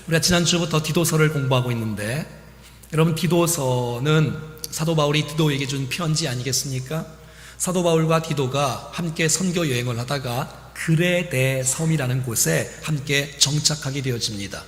우리가 지난주부터 디도서를 공부하고 있는데, 여러분, 디도서는 사도 바울이 디도에게 준 편지 아니겠습니까? 사도 바울과 디도가 함께 선교 여행을 하다가 그레데 섬이라는 곳에 함께 정착하게 되어집니다.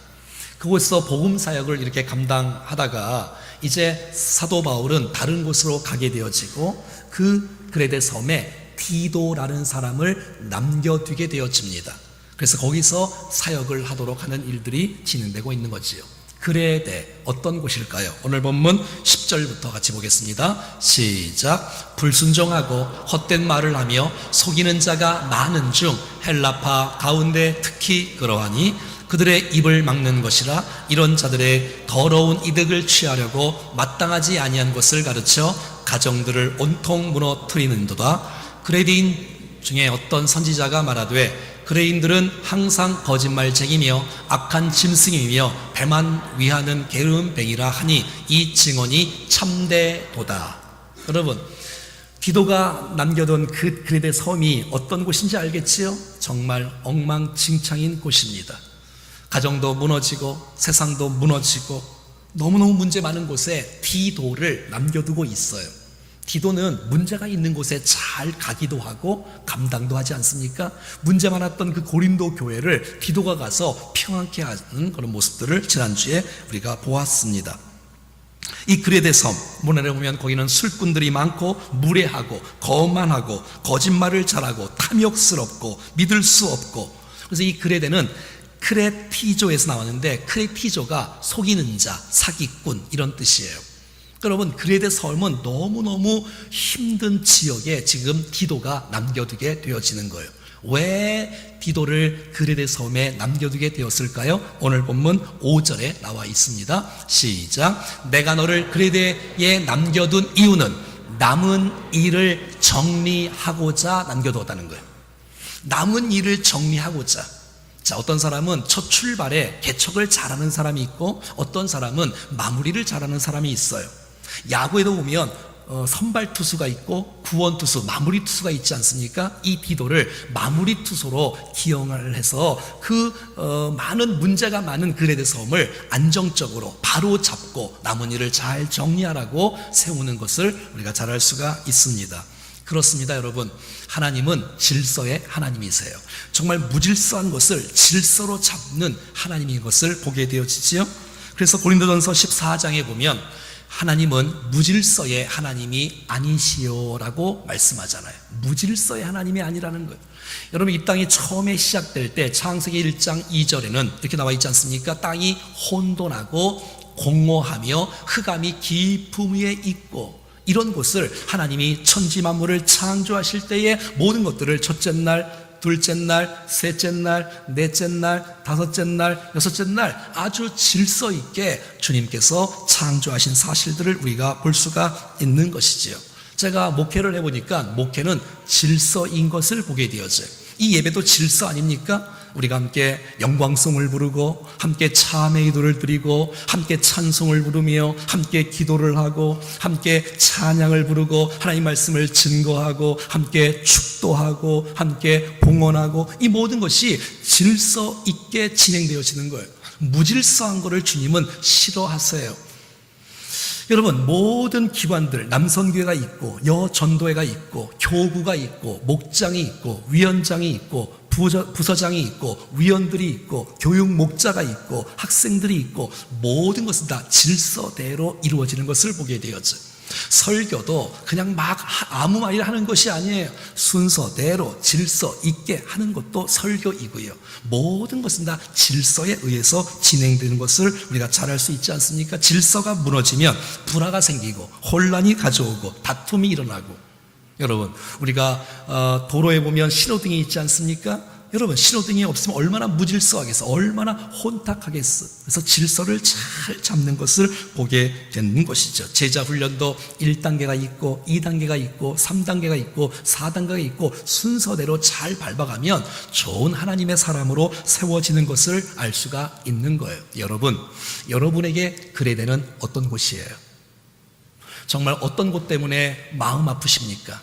그곳에서 복음 사역을 이렇게 감당하다가 이제 사도 바울은 다른 곳으로 가게 되어지고, 그 그레데 섬에 디도라는 사람을 남겨두게 되어집니다. 그래서 거기서 사역을 하도록 하는 일들이 진행되고 있는 거지요. 그레데, 어떤 곳일까요? 오늘 본문 10절부터 같이 보겠습니다. 시작. 불순종하고 헛된 말을 하며 속이는 자가 많은 중 헬라파 가운데 특히 그러하니 그들의 입을 막는 것이라. 이런 자들의 더러운 이득을 취하려고 마땅하지 아니한 것을 가르쳐 가정들을 온통 무너뜨리는도다. 그레데인 중에 어떤 선지자가 말하되 그레인들은 항상 거짓말쟁이며 악한 짐승이며 배만 위하는 게으름뱅이라 하니 이 증언이 참되도다. 여러분, 디도가 남겨둔 그 그레데 섬이 어떤 곳인지 알겠지요? 정말 엉망진창인 곳입니다. 가정도 무너지고 세상도 무너지고 너무너무 문제 많은 곳에 디도를 남겨두고 있어요. 디도는 문제가 있는 곳에 잘 가기도 하고 감당도 하지 않습니까? 문제 많았던 그 고린도 교회를 디도가 가서 평안케 하는 그런 모습들을 지난주에 우리가 보았습니다. 이 그레데 섬 문화를 보면 거기는 술꾼들이 많고 무례하고 거만하고 거짓말을 잘하고 탐욕스럽고 믿을 수 없고, 그래서 이 그레데는 크레티조에서 나왔는데, 크레티조가 속이는 자, 사기꾼 이런 뜻이에요. 여러분, 그레데 섬은 너무너무 힘든 지역에 지금 디도가 남겨두게 되어지는 거예요. 왜 디도를 그레데 섬에 남겨두게 되었을까요? 오늘 본문 5절에 나와 있습니다. 시작. 내가 너를 그레데에 남겨둔 이유는 남은 일을 정리하고자 남겨두었다는 거예요. 남은 일을 정리하고자. 자, 어떤 사람은 첫 출발에 개척을 잘하는 사람이 있고 어떤 사람은 마무리를 잘하는 사람이 있어요. 야구에도 보면 선발 투수가 있고 구원 투수, 마무리 투수가 있지 않습니까? 이 디도를 마무리 투수로 기용을 해서 많은 문제가 많은 그레데 섬을 안정적으로 바로 잡고 남은 일을 잘 정리하라고 세우는 것을 우리가 잘 알 수가 있습니다. 그렇습니다, 여러분. 하나님은 질서의 하나님이세요. 정말 무질서한 것을 질서로 잡는 하나님인 것을 보게 되어지지요. 그래서 고린도전서 14장에 보면 하나님은 무질서의 하나님이 아니시오라고 말씀하잖아요. 무질서의 하나님이 아니라는 거예요. 여러분, 이 땅이 처음에 시작될 때 창세기 1장 2절에는 이렇게 나와 있지 않습니까? 땅이 혼돈하고 공허하며 흑암이 깊음 위에 있고, 이런 곳을 하나님이 천지 만물을 창조하실 때에 모든 것들을 첫째 날, 둘째 날, 셋째 날, 넷째 날, 다섯째 날, 여섯째 날 아주 질서 있게 주님께서 창조하신 사실들을 우리가 볼 수가 있는 것이지요. 제가 목회를 해보니까 목회는 질서인 것을 보게 되어져요. 이 예배도 질서 아닙니까? 우리가 함께 영광송을 부르고 함께 참회의 기도를 드리고 함께 찬송을 부르며 함께 기도를 하고 함께 찬양을 부르고 하나님 말씀을 증거하고 함께 축도하고 함께 봉헌하고, 이 모든 것이 질서 있게 진행되어지는 거예요. 무질서한 것을 주님은 싫어하세요. 여러분, 모든 기관들, 남선교회가 있고 여전도회가 있고 교구가 있고 목장이 있고 위원장이 있고 부서장이 있고 위원들이 있고 교육 목자가 있고 학생들이 있고, 모든 것은 다 질서대로 이루어지는 것을 보게 되어져요. 설교도 그냥 막 아무 말이나 하는 것이 아니에요. 순서대로 질서 있게 하는 것도 설교이고요. 모든 것은 다 질서에 의해서 진행되는 것을 우리가 잘 알 수 있지 않습니까? 질서가 무너지면 불화가 생기고 혼란이 가져오고 다툼이 일어나고. 여러분, 우리가 도로에 보면 신호등이 있지 않습니까? 여러분, 신호등이 없으면 얼마나 무질서하겠어, 얼마나 혼탁하겠어. 그래서 질서를 잘 잡는 것을 보게 되는 것이죠. 제자 훈련도 1단계가 있고 2단계가 있고 3단계가 있고 4단계가 있고 순서대로 잘 밟아가면 좋은 하나님의 사람으로 세워지는 것을 알 수가 있는 거예요. 여러분, 여러분에게 그레데는 어떤 곳이에요? 정말 어떤 곳 때문에 마음 아프십니까?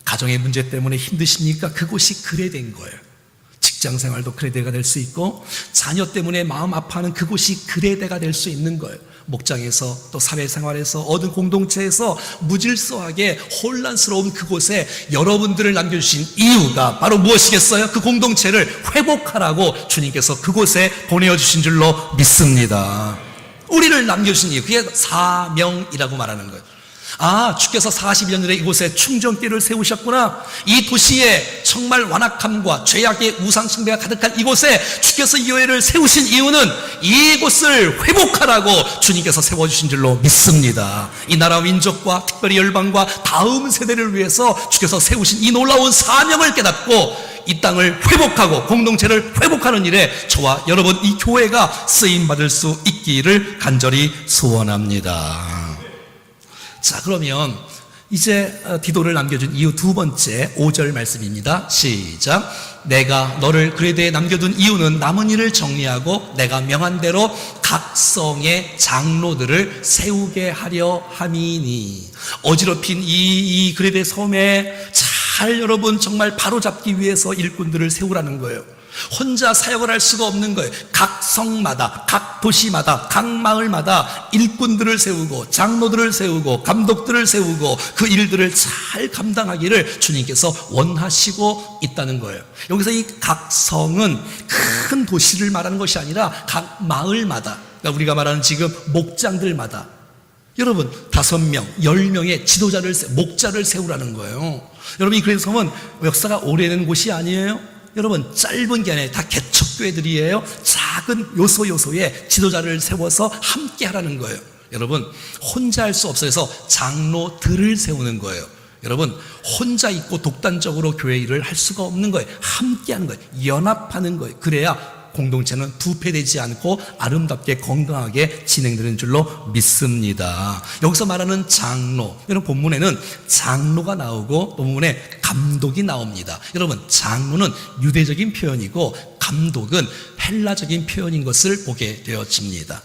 가정의 문제 때문에 힘드십니까? 그곳이 그레데인 거예요. 직장 생활도 그레데가 될 수 있고, 자녀 때문에 마음 아파하는 그곳이 그레데가 될 수 있는 거예요. 목장에서 또 사회생활에서 어떤 공동체에서 무질서하게 혼란스러운 그곳에 여러분들을 남겨주신 이유가 바로 무엇이겠어요? 그 공동체를 회복하라고 주님께서 그곳에 보내어주신 줄로 믿습니다. 우리를 남겨주신 이유, 그게 사명이라고 말하는 거예요. 아, 주께서 40년 전에 이곳에 충정교회를 세우셨구나. 이 도시에 정말 완악함과 죄악의 우상숭배가 가득한 이곳에 주께서 이 교회를 세우신 이유는 이곳을 회복하라고 주님께서 세워주신 줄로 믿습니다. 이 나라 민족과 특별히 열방과 다음 세대를 위해서 주께서 세우신 이 놀라운 사명을 깨닫고 이 땅을 회복하고 공동체를 회복하는 일에 저와 여러분 이 교회가 쓰임받을 수 있기를 간절히 소원합니다. 자, 그러면 이제 디도를 남겨준 이유 두 번째 5절 말씀입니다. 시작. 내가 너를 그레데에 남겨둔 이유는 남은 일을 정리하고 내가 명한 대로 각 성의 장로들을 세우게 하려 함이니. 어지럽힌 이 그레데 섬에 잘 여러분 정말 바로잡기 위해서 일꾼들을 세우라는 거예요. 혼자 사역을 할 수가 없는 거예요. 각 성마다, 각 도시마다, 각 마을마다 일꾼들을 세우고 장로들을 세우고 감독들을 세우고 그 일들을 잘 감당하기를 주님께서 원하시고 있다는 거예요. 여기서 이 각 성은 큰 도시를 말하는 것이 아니라 각 마을마다, 그러니까 우리가 말하는 지금 목장들마다 여러분 5명, 10명의 지도자를, 목자를 세우라는 거예요. 여러분 이 그레데 섬은 역사가 오래된 곳이 아니에요. 여러분 짧은 기간에 다 개척교회들이에요. 작은 요소에 지도자를 세워서 함께 하라는 거예요. 여러분 혼자 할 수 없어서 장로들을 세우는 거예요. 여러분 혼자 있고 독단적으로 교회 일을 할 수가 없는 거예요. 함께 하는 거예요. 연합하는 거예요. 그래야 공동체는 부패되지 않고 아름답게 건강하게 진행되는 줄로 믿습니다. 여기서 말하는 장로, 여러분 본문에는 장로가 나오고 본문에 감독이 나옵니다. 여러분 장로는 유대적인 표현이고 감독은 헬라적인 표현인 것을 보게 되어집니다.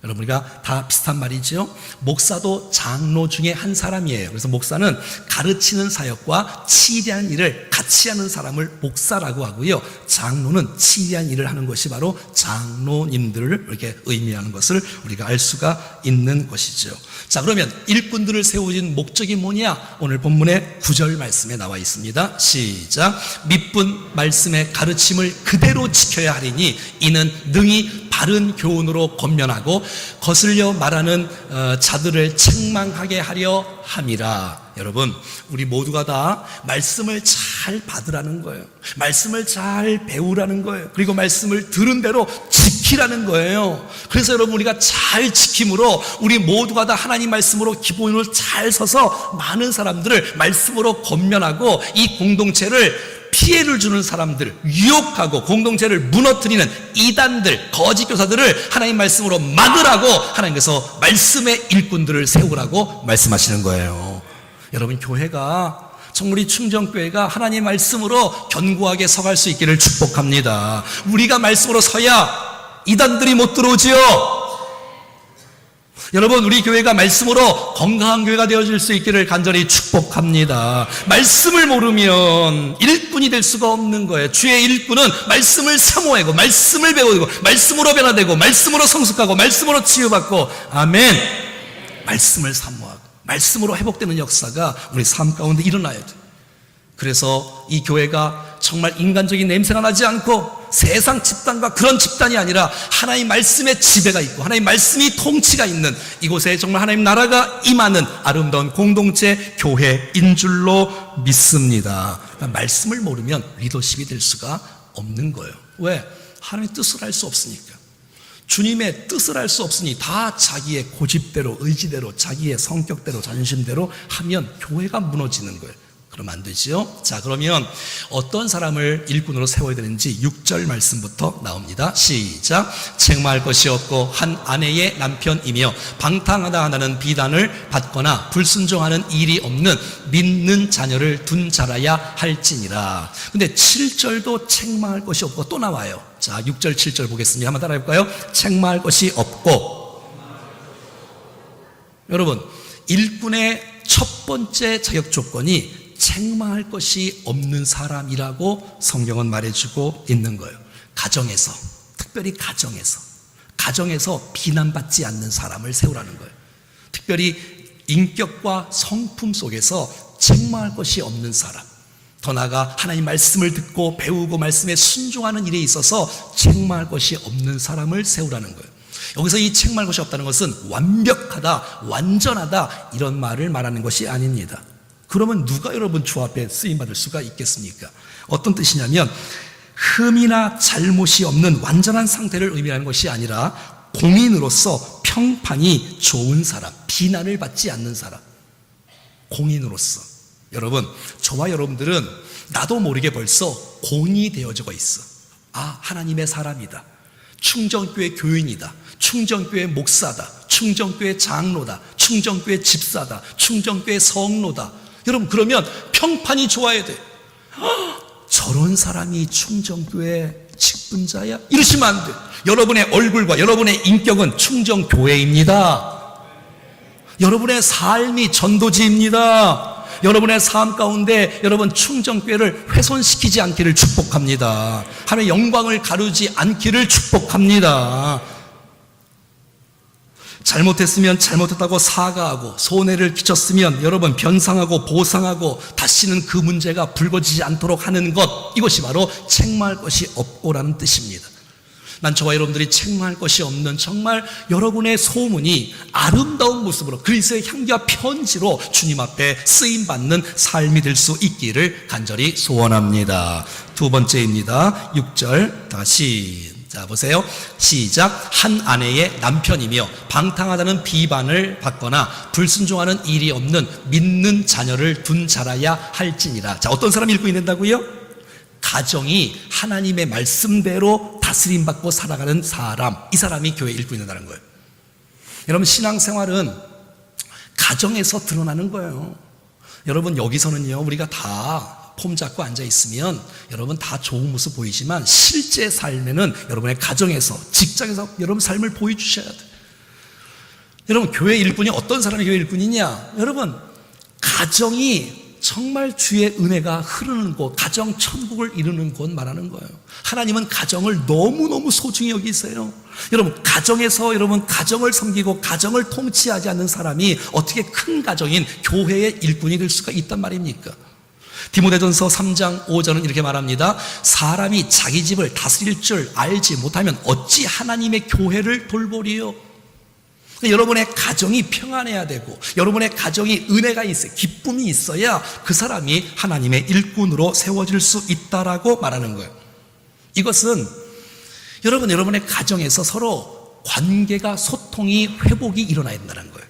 여러분 우리가 다 비슷한 말이죠. 목사도 장로 중에 한 사람이에요. 그래서 목사는 가르치는 사역과 치리한 일을 같이 하는 사람을 목사라고 하고요, 장로는 치리한 일을 하는 것이 바로 장로님들을 이렇게 의미하는 것을 우리가 알 수가 있는 것이죠. 자, 그러면 일꾼들을 세우신 목적이 뭐냐? 오늘 본문의 9절 말씀에 나와 있습니다. 시작. 믿분 말씀의 가르침을 그대로 지켜야 하리니 이는 능히 바른 교훈으로 권면하고 거슬려 말하는 자들을 책망하게 하려 함이라. 여러분 우리 모두가 다 말씀을 잘 받으라는 거예요. 말씀을 잘 배우라는 거예요. 그리고 말씀을 들은 대로 지키라는 거예요. 그래서 여러분 우리가 잘 지킴으로 우리 모두가 다 하나님 말씀으로 기본으로 잘 서서 많은 사람들을 말씀으로 권면하고 이 공동체를 피해를 주는 사람들, 유혹하고 공동체를 무너뜨리는 이단들, 거짓 교사들을 하나님 말씀으로 막으라고 하나님께서 말씀의 일꾼들을 세우라고 말씀하시는 거예요. 여러분 교회가 정말 이 충정교회가 하나님 말씀으로 견고하게 서갈 수 있기를 축복합니다. 우리가 말씀으로 서야 이단들이 못 들어오지요. 여러분 우리 교회가 말씀으로 건강한 교회가 되어질 수 있기를 간절히 축복합니다. 말씀을 모르면 일꾼이 될 수가 없는 거예요. 주의 일꾼은 말씀을 사모하고 말씀을 배우고 말씀으로 변화되고 말씀으로 성숙하고 말씀으로 치유받고, 아멘. 말씀을 사모하고 말씀으로 회복되는 역사가 우리 삶 가운데 일어나야 돼요. 그래서 이 교회가 정말 인간적인 냄새가 나지 않고 세상 집단과 그런 집단이 아니라 하나님 말씀의 지배가 있고 하나님 말씀이 통치가 있는 이곳에 정말 하나님 나라가 임하는 아름다운 공동체 교회인 줄로 믿습니다. 말씀을 모르면 리더십이 될 수가 없는 거예요. 왜? 하나님의 뜻을 알 수 없으니까. 주님의 뜻을 알 수 없으니 다 자기의 고집대로, 의지대로, 자기의 성격대로, 자존심대로 하면 교회가 무너지는 거예요. 그러면 안 되지요. 자, 그러면 어떤 사람을 일꾼으로 세워야 되는지 6절 말씀부터 나옵니다. 시작. 책망할 것이 없고 한 아내의 남편이며 방탕하다 하나는 비단을 받거나 불순종하는 일이 없는 믿는 자녀를 둔 자라야 할지니라. 근데 7절도 책망할 것이 없고 또 나와요. 자, 6절 7절 보겠습니다. 한번 따라해 볼까요? 책망할 것이 없고. 여러분 일꾼의 첫 번째 자격 조건이 책망할 것이 없는 사람이라고 성경은 말해주고 있는 거예요. 가정에서, 특별히 가정에서 비난받지 않는 사람을 세우라는 거예요. 특별히 인격과 성품 속에서 책망할 것이 없는 사람, 더 나아가 하나님 말씀을 듣고 배우고 말씀에 순종하는 일에 있어서 책망할 것이 없는 사람을 세우라는 거예요. 여기서 이 책망할 것이 없다는 것은 완벽하다, 완전하다 이런 말을 말하는 것이 아닙니다. 그러면 누가 여러분 주 앞에 쓰임받을 수가 있겠습니까? 어떤 뜻이냐면 흠이나 잘못이 없는 완전한 상태를 의미하는 것이 아니라 공인으로서 평판이 좋은 사람, 비난을 받지 않는 사람, 공인으로서. 여러분, 저와 여러분들은 나도 모르게 벌써 공이 되어져 있어. 아, 하나님의 사람이다, 충정교회 교인이다, 충정교회 목사다, 충정교회 장로다, 충정교회 집사다, 충정교회 성로다. 여러분, 그러면 평판이 좋아야 돼. 저런 사람이 충정교회 직분자야? 이러시면 안 돼. 여러분의 얼굴과 여러분의 인격은 충정교회입니다. 여러분의 삶이 전도지입니다. 여러분의 삶 가운데 여러분 충정교회를 훼손시키지 않기를 축복합니다. 하나님의 영광을 가르지 않기를 축복합니다. 잘못했으면 잘못했다고 사과하고, 손해를 끼쳤으면 여러분 변상하고 보상하고, 다시는 그 문제가 불거지지 않도록 하는 것, 이것이 바로 책망할 것이 없고라는 뜻입니다. 난 저와 여러분들이 책망할 것이 없는 정말 여러분의 소문이 아름다운 모습으로 그리스도의 향기와 편지로 주님 앞에 쓰임받는 삶이 될 수 있기를 간절히 소원합니다. 두 번째입니다. 6절 다시 자 보세요. 시작. 한 아내의 남편이며 방탕하다는 비반을 받거나 불순종하는 일이 없는 믿는 자녀를 둔 자라야 할지니라. 자, 어떤 사람이 읽고 있는다고요? 가정이 하나님의 말씀대로 다스림받고 살아가는 사람, 이 사람이 교회에 읽고 있는다는 거예요. 여러분, 신앙생활은 가정에서 드러나는 거예요. 여러분, 여기서는요 우리가 다 폼 잡고 앉아있으면 여러분 다 좋은 모습 보이지만 실제 삶에는 여러분의 가정에서, 직장에서 여러분 삶을 보여주셔야 돼요. 여러분, 교회 일꾼이 어떤 사람이 교회 일꾼이냐? 여러분, 가정이 정말 주의 은혜가 흐르는 곳, 가정 천국을 이루는 곳 말하는 거예요. 하나님은 가정을 너무너무 소중히 여기세요. 여러분, 가정에서 여러분 가정을 섬기고 가정을 통치하지 않는 사람이 어떻게 큰 가정인 교회의 일꾼이 될 수가 있단 말입니까? 디모데전서 3장 5절은 이렇게 말합니다. 사람이 자기 집을 다스릴 줄 알지 못하면 어찌 하나님의 교회를 돌보리요? 여러분의 가정이 평안해야 되고 여러분의 가정이 은혜가 있어야, 기쁨이 있어야 그 사람이 하나님의 일꾼으로 세워질 수 있다라고 말하는 거예요. 이것은 여러분의 가정에서 서로 관계가, 소통이, 회복이 일어나야 된다는 거예요.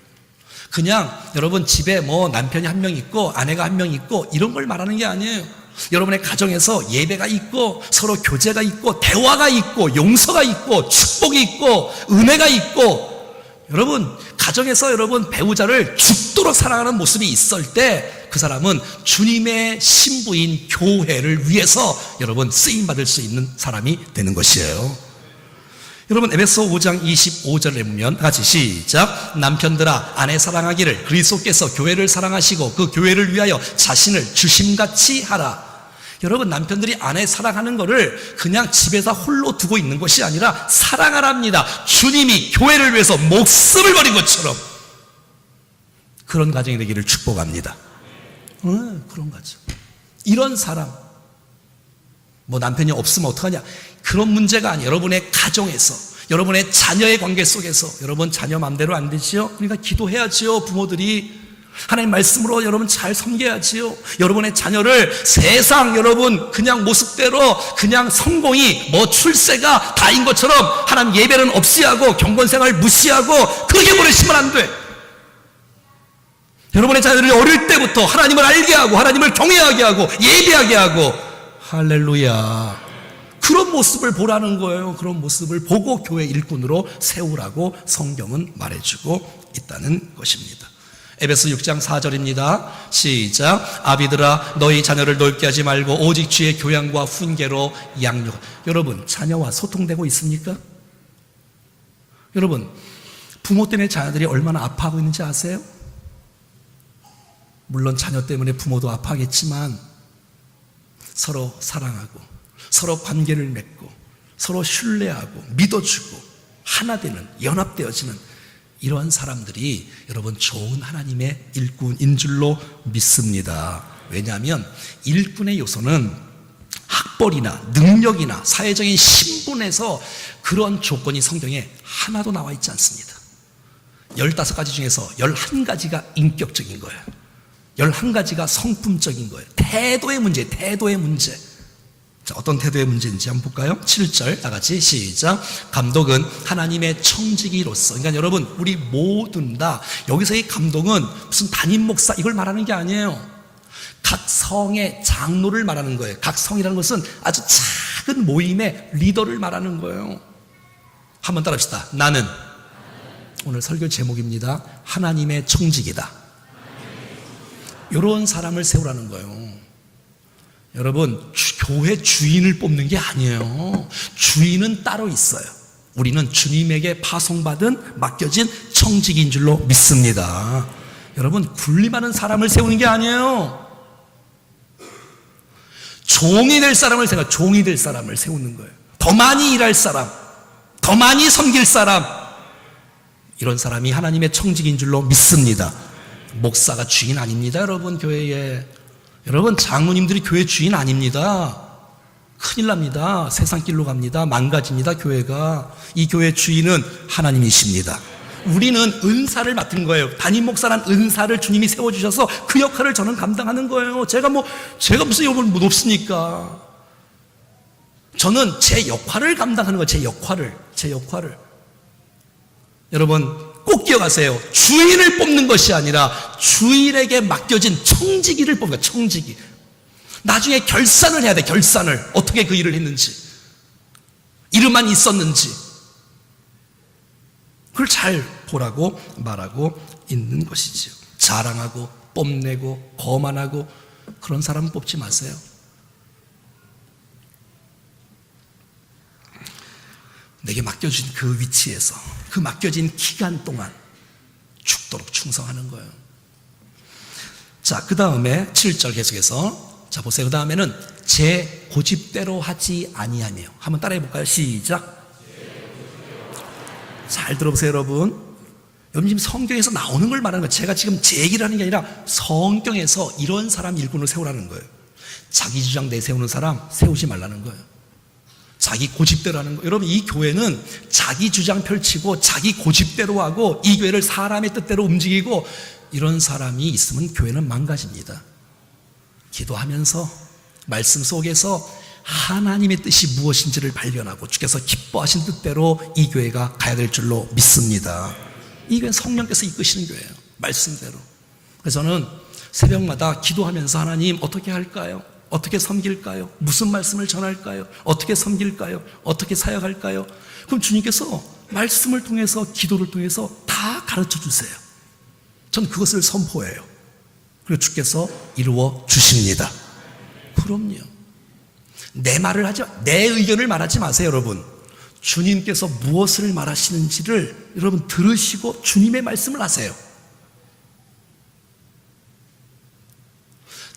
그냥 여러분 집에 뭐 남편이 한 명 있고 아내가 한 명 있고 이런 걸 말하는 게 아니에요. 여러분의 가정에서 예배가 있고 서로 교제가 있고 대화가 있고 용서가 있고 축복이 있고 은혜가 있고, 여러분 가정에서 여러분 배우자를 죽도록 사랑하는 모습이 있을 때 그 사람은 주님의 신부인 교회를 위해서 여러분 쓰임받을 수 있는 사람이 되는 것이에요. 여러분, 에베소 5장 25절에 보면 같이 시작. 남편들아 아내 사랑하기를 그리스도께서 교회를 사랑하시고 그 교회를 위하여 자신을 주심같이 하라. 여러분, 남편들이 아내 사랑하는 거를 그냥 집에서 홀로 두고 있는 것이 아니라 사랑하랍니다. 주님이 교회를 위해서 목숨을 버린 것처럼 그런 가정이 되기를 축복합니다. 그런 가정, 이런 사람, 뭐 남편이 없으면 어떡하냐, 그런 문제가 아니에요. 여러분의 가정에서, 여러분의 자녀의 관계 속에서, 여러분 자녀 마음대로 안 되지요? 그러니까 기도해야지요. 부모들이 하나님 말씀으로 여러분 잘 섬겨야지요. 여러분의 자녀를 세상 여러분 그냥 모습대로 그냥 성공이 뭐 출세가 다인 것처럼 하나님 예배는 없이 하고 경건생활 무시하고 그렇게 보내시면 안 돼. 여러분의 자녀들이 어릴 때부터 하나님을 알게 하고 하나님을 경외하게 하고 예배하게 하고, 할렐루야, 그런 모습을 보라는 거예요. 그런 모습을 보고 교회 일꾼으로 세우라고 성경은 말해주고 있다는 것입니다. 에베소 6장 4절입니다. 시작. 아비들아 너희 자녀를 넓게 하지 말고 오직 주의 교양과 훈계로 양육. 여러분, 자녀와 소통되고 있습니까? 여러분, 부모 때문에 자녀들이 얼마나 아파하고 있는지 아세요? 물론 자녀 때문에 부모도 아파하겠지만 서로 사랑하고 서로 관계를 맺고 서로 신뢰하고 믿어주고 하나 되는, 연합되어지는 이러한 사람들이 여러분 좋은 하나님의 일꾼인 줄로 믿습니다. 왜냐하면 일꾼의 요소는 학벌이나 능력이나 사회적인 신분에서 그런 조건이 성경에 하나도 나와 있지 않습니다. 15가지 중에서 11가지가 인격적인 거예요. 11가지가 성품적인 거예요. 태도의 문제, 태도의 문제. 자, 어떤 태도의 문제인지 한번 볼까요? 7절 다 같이 시작. 감독은 하나님의 청지기로서. 그러니까 여러분 우리 모든 다 여기서의 감독은 무슨 담임 목사 이걸 말하는 게 아니에요. 각 성의 장로를 말하는 거예요. 각 성이라는 것은 아주 작은 모임의 리더를 말하는 거예요. 한번 따라합시다. 나는 오늘 설교 제목입니다. 하나님의 청지기다. 이런 사람을 세우라는 거예요. 여러분 교회 주인을 뽑는 게 아니에요. 주인은 따로 있어요. 우리는 주님에게 파송받은 맡겨진 청지기인 줄로 믿습니다. 여러분 군림하는 사람을 세우는 게 아니에요. 종이 될 사람을 생각, 종이 될 사람을 세우는 거예요. 더 많이 일할 사람, 더 많이 섬길 사람, 이런 사람이 하나님의 청지기인 줄로 믿습니다. 목사가 주인 아닙니다. 여러분 교회에 여러분 장로님들이 교회 주인 아닙니다. 큰일 납니다. 세상 길로 갑니다. 망가집니다. 교회가. 이 교회 주인은 하나님이십니다. 우리는 은사를 맡은 거예요. 담임 목사란 은사를 주님이 세워주셔서 그 역할을 저는 감당하는 거예요. 제가 무슨 욕을 높습니까? 저는 제 역할을 감당하는 거예요. 제 역할을. 여러분 꼭 기억하세요. 주인을 뽑는 것이 아니라 주인에게 맡겨진 청지기를 뽑는 거예요. 청지기. 나중에 결산을 해야 돼. 결산을. 어떻게 그 일을 했는지, 이름만 있었는지 그걸 잘 보라고 말하고 있는 것이지요. 자랑하고 뽐내고 거만하고 그런 사람은 뽑지 마세요. 내게 맡겨진 그 위치에서 그 맡겨진 기간 동안 죽도록 충성하는 거예요. 자, 그 다음에 7절 계속해서 자 보세요. 그 다음에는 제 고집대로 하지 아니하며. 한번 따라해 볼까요? 시작. 잘 들어보세요 여러분. 여러분 지금 성경에서 나오는 걸 말하는 거예요. 제가 지금 제 얘기를 하는 게 아니라 성경에서 이런 사람 일꾼을 세우라는 거예요. 자기 주장 내세우는 사람 세우지 말라는 거예요. 자기 고집대로 하는 거예요. 여러분 이 교회는 자기 주장 펼치고 자기 고집대로 하고 이 교회를 사람의 뜻대로 움직이고 이런 사람이 있으면 교회는 망가집니다. 기도하면서 말씀 속에서 하나님의 뜻이 무엇인지를 발견하고 주께서 기뻐하신 뜻대로 이 교회가 가야 될 줄로 믿습니다. 이 교회는 성령께서 이끄시는 교회예요. 말씀대로. 그래서 저는 새벽마다 기도하면서 하나님 어떻게 할까요? 어떻게 섬길까요? 무슨 말씀을 전할까요? 어떻게 섬길까요? 어떻게 사역할까요? 그럼 주님께서 말씀을 통해서 기도를 통해서 다 가르쳐 주세요. 전 그것을 선포해요. 그리고 주께서 이루어 주십니다. 그럼요. 내 말을 하지, 내 의견을 말하지 마세요, 여러분. 주님께서 무엇을 말하시는지를 여러분 들으시고 주님의 말씀을 하세요.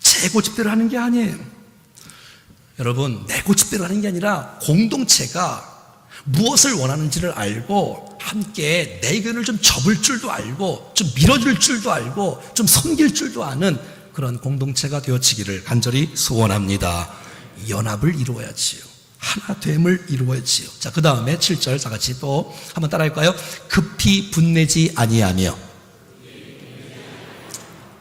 제 고집대로 하는 게 아니에요. 여러분, 내 고집대로 하는 게 아니라 공동체가 무엇을 원하는지를 알고 함께 내 의견을 좀 접을 줄도 알고 좀 밀어줄 줄도 알고 좀 섬길 줄도 아는 그런 공동체가 되어지기를 간절히 소원합니다. 연합을 이루어야지요. 하나됨을 이루어야지요. 자, 그 다음에 7절 다 같이 또 한번 따라할까요? 급히 분내지 아니하며.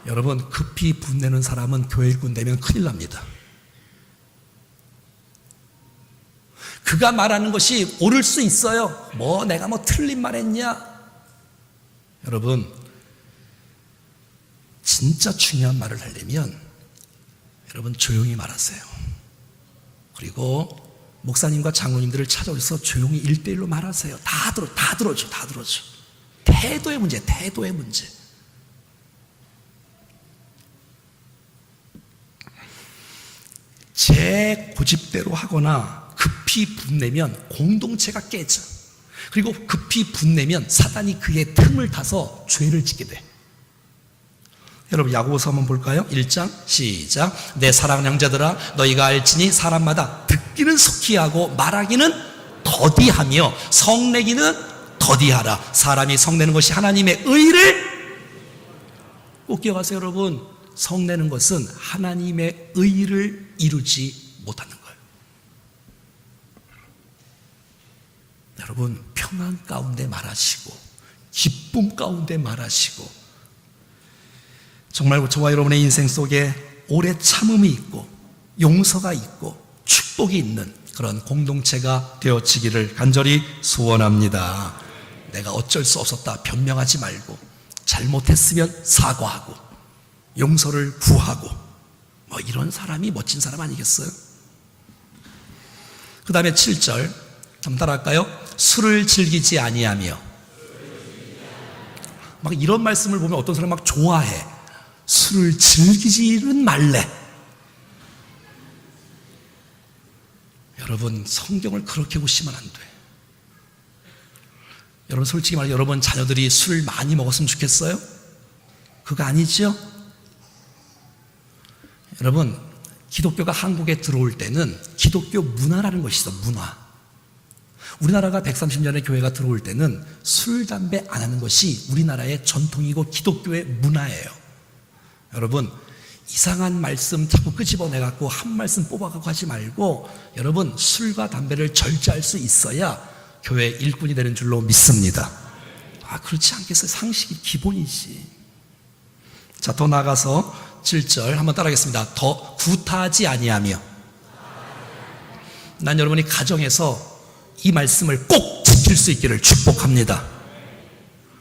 여러분 급히 분내는 사람은 교회 일꾼 되면 큰일 납니다. 그가 말하는 것이 옳을 수 있어요. 내가 틀린 말 했냐? 여러분 진짜 중요한 말을 하려면 여러분 조용히 말하세요. 그리고 목사님과 장로님들을 찾아오셔서 조용히 1대1로 말하세요. 다 들어줘. 태도의 문제. 제 고집대로 하거나 급히 분내면 공동체가 깨져. 그리고 급히 분내면 사단이 그의 틈을 타서 죄를 짓게 돼. 여러분 야고보서 한번 볼까요? 1장 시작. 내 사랑하는 형제들아 너희가 알지니 사람마다 듣기는 속히 하고 말하기는 더디하며 성내기는 더디하라. 사람이 성내는 것이 하나님의 의를, 꼭 기억하세요 여러분. 성내는 것은 하나님의 의를 이루지 못하는 거예요. 여러분 평안 가운데 말하시고 기쁨 가운데 말하시고, 정말 저와 여러분의 인생 속에 오래 참음이 있고 용서가 있고 축복이 있는 그런 공동체가 되어지기를 간절히 소원합니다. 내가 어쩔 수 없었다 변명하지 말고, 잘못했으면 사과하고 용서를 구하고, 이런 사람이 멋진 사람 아니겠어요? 그 다음에 7절 한번 따라할까요? 술을 즐기지 아니하며. 막 이런 말씀을 보면 어떤 사람 막 좋아해. 술을 즐기지는 말래. 여러분 성경을 그렇게 보시면 안 돼. 여러분 솔직히 말해, 여러분 자녀들이 술을 많이 먹었으면 좋겠어요? 그거 아니죠? 여러분 기독교가 한국에 들어올 때는 기독교 문화라는 것이 있어. 문화. 우리나라가 130년의 교회가 들어올 때는 술, 담배 안 하는 것이 우리나라의 전통이고 기독교의 문화예요. 여러분 이상한 말씀 자꾸 끄집어내갖고 한 말씀 뽑아갖고 하지 말고, 여러분 술과 담배를 절제할 수 있어야 교회 일꾼이 되는 줄로 믿습니다. 그렇지 않겠어요? 상식이 기본이지. 자, 더 나아가서 7절 한번 따라하겠습니다. 더 구타하지 아니하며. 난 여러분이 가정에서 이 말씀을 꼭 지킬 수 있기를 축복합니다.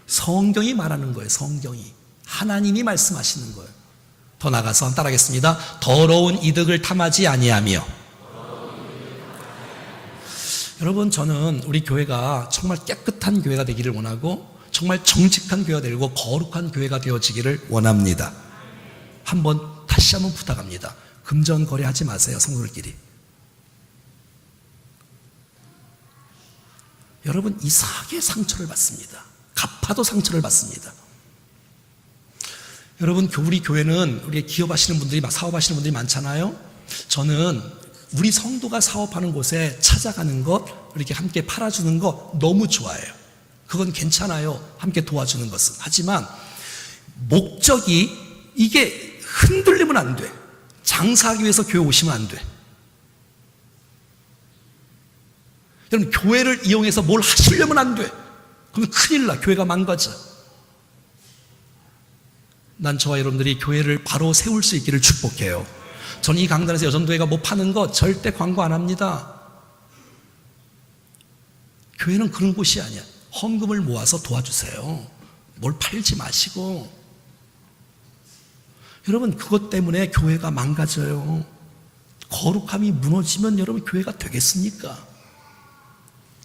성경이 말하는 거예요. 성경이, 하나님이 말씀하시는 거예요. 더 나아가서 한번 따라하겠습니다. 더러운 이득을 탐하지 아니하며. 여러분 저는 우리 교회가 정말 깨끗한 교회가 되기를 원하고 정말 정직한 교회가 되고 거룩한 교회가 되어지기를 원합니다. 다시 한번 부탁합니다. 금전거래하지 마세요. 성도들끼리. 여러분 이상하게 상처를 받습니다. 갚아도 상처를 받습니다. 여러분 우리 교회는, 우리 기업하시는 분들이, 사업하시는 분들이 많잖아요. 저는 우리 성도가 사업하는 곳에 찾아가는 것, 이렇게 함께 팔아주는 거 너무 좋아해요. 그건 괜찮아요. 함께 도와주는 것은. 하지만 목적이, 이게 흔들리면 안 돼. 장사하기 위해서 교회 오시면 안 돼. 여러분 교회를 이용해서 뭘 하시려면 안 돼. 그러면 큰일 나. 교회가 망가져. 난 저와 여러분들이 교회를 바로 세울 수 있기를 축복해요. 저는 이 강단에서 여전도회가 뭐 파는 거 절대 광고 안 합니다. 교회는 그런 곳이 아니야. 헌금을 모아서 도와주세요. 뭘 팔지 마시고. 여러분 그것 때문에 교회가 망가져요. 거룩함이 무너지면 여러분 교회가 되겠습니까?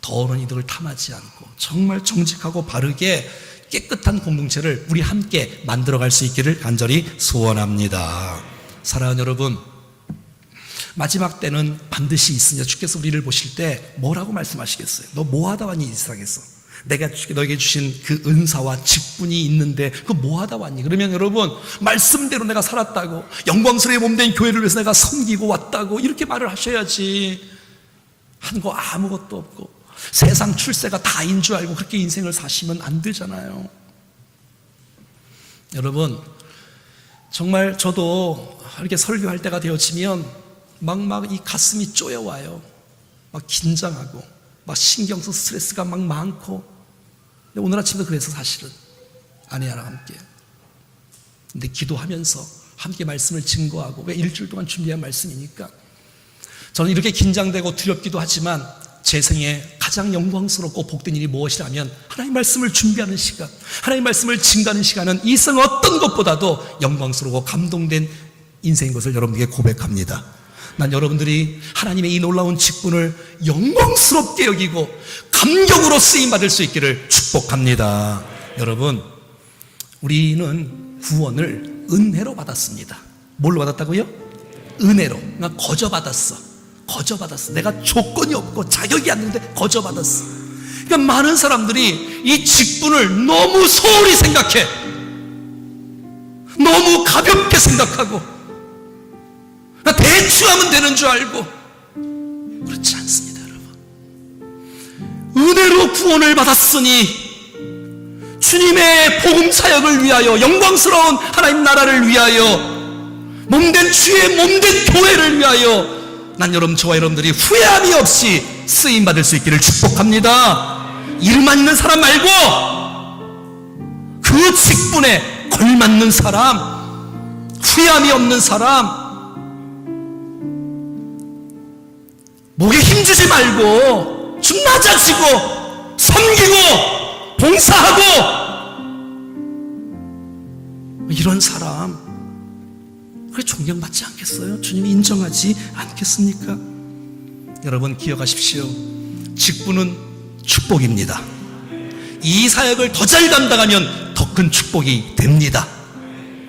더러운 이들을 탐하지 않고 정말 정직하고 바르게 깨끗한 공동체를 우리 함께 만들어갈 수 있기를 간절히 소원합니다. 사랑하는 여러분, 마지막 때는 반드시 있으니 주께서 우리를 보실 때 뭐라고 말씀하시겠어요? 너 뭐하다 왔니 이 세상에서? 내가 너에게 주신 그 은사와 직분이 있는데 그거 뭐하다 왔니? 그러면 여러분 말씀대로 내가 살았다고, 영광스러운 몸된 교회를 위해서 내가 섬기고 왔다고 이렇게 말을 하셔야지. 한 거 아무것도 없고 세상 출세가 다인 줄 알고 그렇게 인생을 사시면 안 되잖아요. 여러분 정말 저도 이렇게 설교할 때가 되어지면 막 이 가슴이 쪼여와요. 막 긴장하고 막 신경 쓰고 스트레스가 막 많고. 근데 오늘 아침도 그래서 사실은 아내랑 함께 근데 기도하면서 함께 말씀을 증거하고, 왜 일주일 동안 준비한 말씀이니까 저는 이렇게 긴장되고 두렵기도 하지만 제 생에 가장 영광스럽고 복된 일이 무엇이라면 하나님 말씀을 준비하는 시간, 하나님 말씀을 증거하는 시간은 이 세상 어떤 것보다도 영광스럽고 감동된 인생인 것을 여러분에게 고백합니다. 난 여러분들이 하나님의 이 놀라운 직분을 영광스럽게 여기고 감격으로 쓰임받을 수 있기를 축복합니다. 여러분 우리는 구원을 은혜로 받았습니다. 뭘로 받았다고요? 은혜로. 난 거저받았어. 내가 조건이 없고 자격이 안 되는데 거저받았어. 그러니까 많은 사람들이 이 직분을 너무 소홀히 생각해. 너무 가볍게 생각하고 대충 하면 되는 줄 알고, 그렇지 않습니다, 여러분. 은혜로 구원을 받았으니 주님의 복음 사역을 위하여, 영광스러운 하나님 나라를 위하여, 몸된 주의 몸된 교회를 위하여 난 여러분, 저와 여러분들이 후회함이 없이 쓰임받을 수 있기를 축복합니다. 일만 있는 사람 말고 그 직분에 걸맞는 사람, 후회함이 없는 사람, 목에 힘주지 말고 좀 낮아지고 섬기고 봉사하고, 이런 사람 그래 존경받지 않겠어요? 주님이 인정하지 않겠습니까? 여러분 기억하십시오. 직분은 축복입니다. 이 사역을 더 잘 감당하면 더 큰 축복이 됩니다.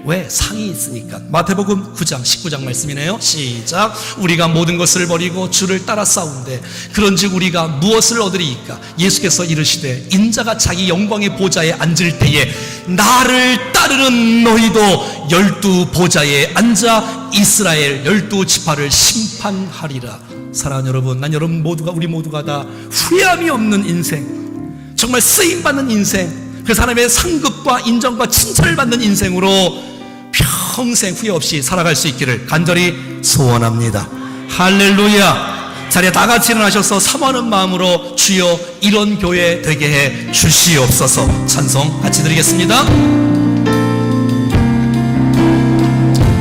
왜? 상이 있으니까. 마태복음 9장 19장 말씀이네요. 시작. 우리가 모든 것을 버리고 주를 따라 싸운데 그런즉 우리가 무엇을 얻으리이까? 예수께서 이르시되 인자가 자기 영광의 보좌에 앉을 때에 나를 따르는 너희도 12 보좌에 앉아 이스라엘 12 지파를 심판하리라. 사랑하는 여러분, 난 여러분 모두가, 우리 모두가 다 후회함이 없는 인생, 정말 쓰임받는 인생, 그 사람의 상급과 인정과 칭찬을 받는 인생으로 평생 후회 없이 살아갈 수 있기를 간절히 소원합니다. 할렐루야. 자리에 다 같이 일어나셔서 사모하는 마음으로 주여 이런 교회 되게 해 주시옵소서. 찬송 같이 드리겠습니다.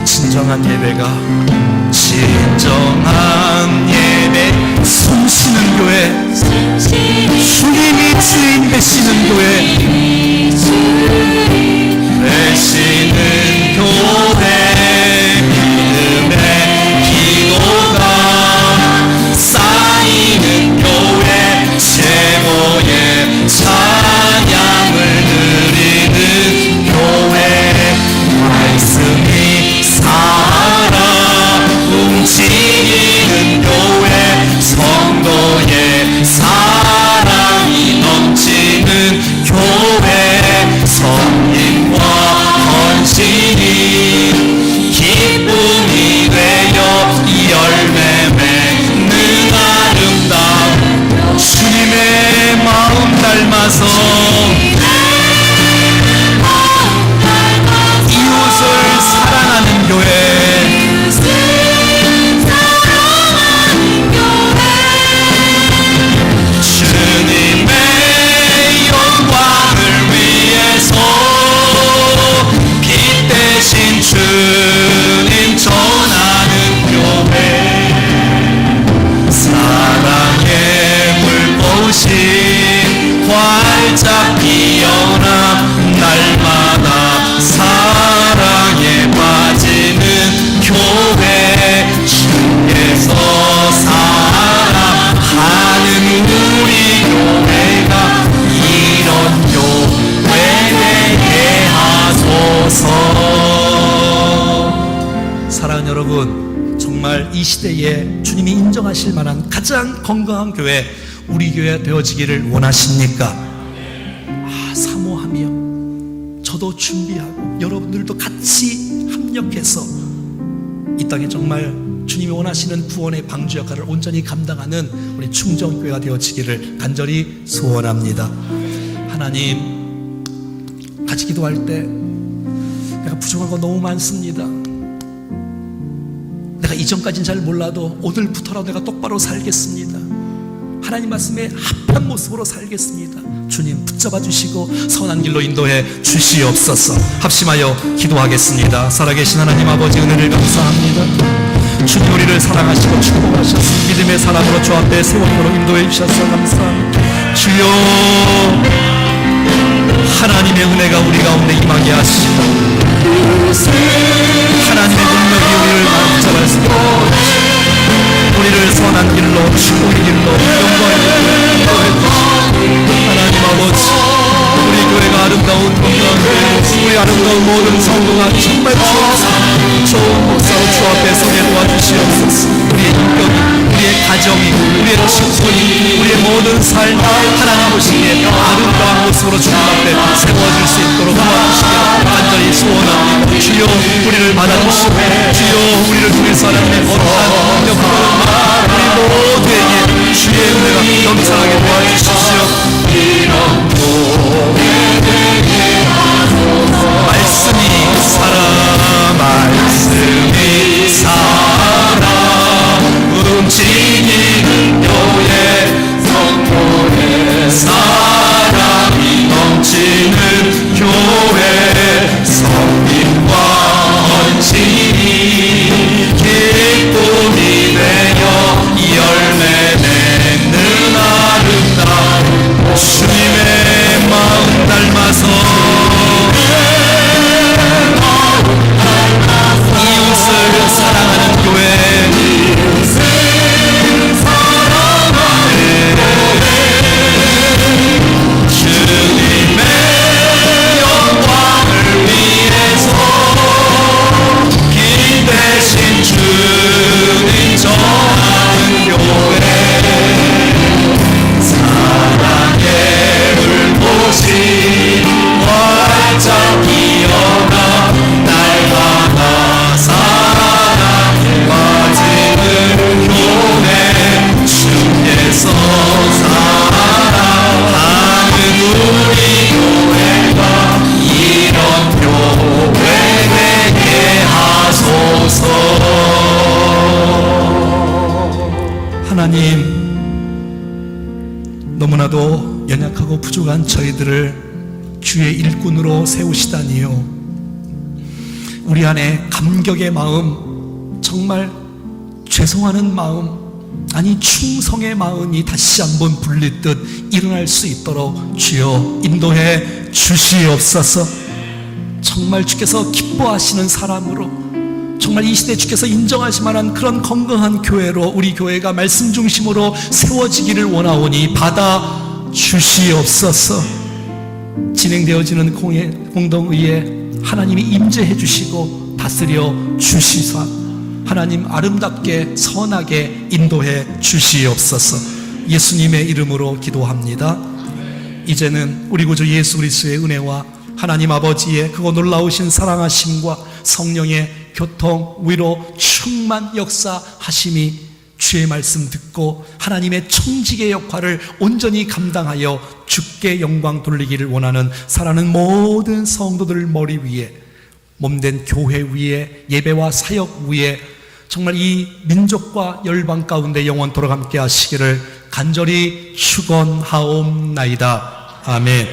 진정한 예배가, 진정한 예배, 숨쉬는 교회, 주님이 주인 되시는 교회, 되시는 교회, 믿음의 기도가 쌓이는 교회, 최고의 찬양을 드리는 교회, 말씀이 살아 움직이는 교회, 성도의 사랑이 넘치는 교회, 성인과 헌신이 기쁨이 되어 열매 맺는 아름다운 주님의 마음 닮아서 이웃을 사랑하는 교회, 주님 전하는 교회, 사랑의 불꽃이 활짝 피어나 날마다 사랑에 빠지는 교회, 주께서 사랑하는 우리 교회가 이런 교회 되게 하소서. 사랑하는 여러분, 정말 이 시대에 주님이 인정하실 만한 가장 건강한 교회, 우리 교회 되어지기를 원하십니까? 사모하며 저도 준비하고 여러분들도 같이 합력해서 이 땅에 정말 주님이 원하시는 구원의 방주 역할을 온전히 감당하는 우리 충정교회가 되어지기를 간절히 소원합니다. 하나님, 같이 기도할 때 내가 부족한 거 너무 많습니다. 내가 이전까지는 잘 몰라도 오늘부터라도 내가 똑바로 살겠습니다. 하나님 말씀에 합한 모습으로 살겠습니다. 주님 붙잡아 주시고 선한 길로 인도해 주시옵소서. 합심하여 기도하겠습니다. 살아계신 하나님 아버지, 은혜를 감사합니다. 주님 우리를 사랑하시고 축복하셔서 믿음의 사랑으로 주 앞에 세원으로 인도해 주셔서 감사합니다. 주여, 하나님의 은혜가 우리 가운데 임하게 하시고 하나님의 능력이 우리를 붙잡아 주시고 우리를 선한 길로, 축복의 길로, 영광의 길로 인도해 주시고, 하나님 아버지, 우리 교회가 아름다운 건강한 교회, 우리 아름다운 모든 성도가 정말 좋은 목사로 주 앞에 서게 도와주시옵소서. 우리의 인격이, 우리의 가정이, 우리의 친구이, 우리의 모든 삶 하나님 아버지의 아름다운 모습으로 주님 앞에 세워질 수 있도록 도와주시기를 간절히 소원합니다. 주여, 예수 하나님의 거룩한 능력 우리 모두에게 주의 은혜가 넘쳐나게 도와주십시오. 말씀이 살아 말씀이 살아 움직이는 교회 성도의 사랑이 넘치는 교회 성민과 헌신이 기쁨이 되어 열매 맺는 아름다운 주님의 마음 닮아서 이웃을 사랑하는 교회 주님의 영광을 위해서 기 대신 주님 전하는 교회 사랑의 불꽃이 활짝 피어나 날마다 사랑에 빠지는 교회 주께서 사랑하는 우리 교회가 이런 교회 되게 하소서. 하나님, 너무나도 연약하고 부족한 저희들을 주의 일꾼으로 세우시다니요. 우리 안에 감격의 마음, 정말 죄송하는 마음, 아니 충성의 마음이 다시 한번 불릴 듯 일어날 수 있도록 주여 인도해 주시옵소서. 정말 주께서 기뻐하시는 사람으로, 정말 이 시대에 주께서 인정하실 만한 그런 건강한 교회로 우리 교회가 말씀 중심으로 세워지기를 원하오니 받아 주시옵소서. 진행되어지는 공동의에 하나님이 임재해 주시고 다스려 주시사 하나님 아름답게 선하게 인도해 주시옵소서. 예수님의 이름으로 기도합니다. 이제는 우리 구주 예수 그리스도의 은혜와 하나님 아버지의 그거 놀라우신 사랑하심과 성령의 교통, 위로, 충만 역사하심이 주의 말씀 듣고 하나님의 청지기의 역할을 온전히 감당하여 주께 영광 돌리기를 원하는 사랑하는 모든 성도들 머리 위에, 몸된 교회 위에, 예배와 사역 위에 정말 이 민족과 열방 가운데 영원토록 함께 하시기를 간절히 축원하옵나이다. 아멘.